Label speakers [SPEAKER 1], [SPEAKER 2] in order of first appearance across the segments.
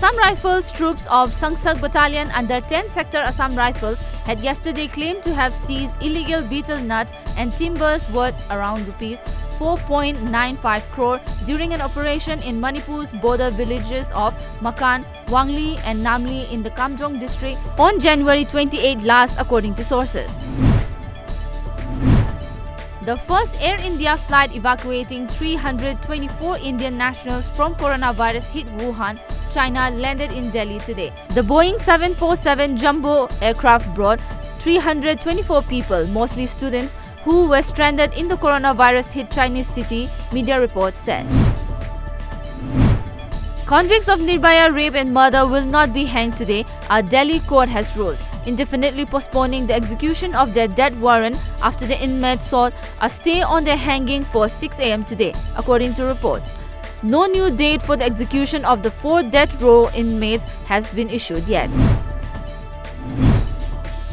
[SPEAKER 1] Assam Rifles troops of Sangsak Battalion under 10th Sector Assam Rifles had yesterday claimed to have seized illegal betel nuts and timbers worth around rupees 4.95 crore during an operation in Manipur's border villages of Makan, Wangli and Namli in the Kamjong district on January 28 last, according to sources. The first Air India flight evacuating 324 Indian nationals from coronavirus hit Wuhan, China landed in Delhi today. The Boeing 747 jumbo aircraft brought 324 people, mostly students, who were stranded in the coronavirus hit Chinese city, media reports said. Convicts of Nirbhaya rape and murder will not be hanged today, a Delhi court has ruled, indefinitely postponing the execution of their death warrant after the inmates sought a stay on their hanging for 6 a.m. today, according to reports. No new date for the execution of the 4 death row inmates has been issued yet.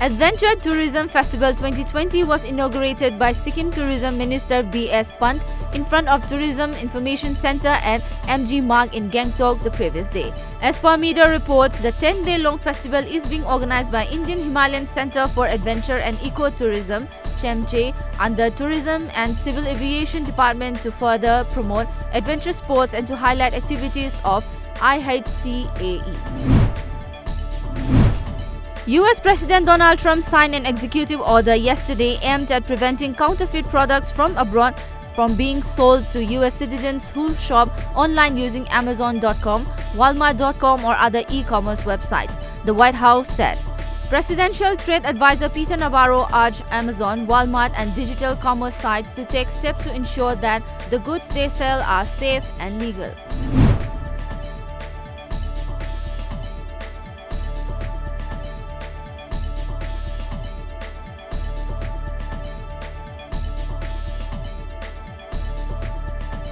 [SPEAKER 1] Adventure Tourism Festival 2020 was inaugurated by Sikkim Tourism Minister B.S. Pant in front of Tourism Information Center at MG Marg in Gangtok the previous day. As per media reports, the 10-day-long festival is being organized by Indian Himalayan Center for Adventure and Eco-Tourism, CHEMCHE, under Tourism and Civil Aviation Department to further promote adventure sports and to highlight activities of IHCAE. US President Donald Trump signed an executive order yesterday aimed at preventing counterfeit products from abroad from being sold to US citizens who shop online using Amazon.com, Walmart.com or other e-commerce websites, the White House said. Presidential Trade Advisor Peter Navarro urged Amazon, Walmart and digital commerce sites to take steps to ensure that the goods they sell are safe and legal.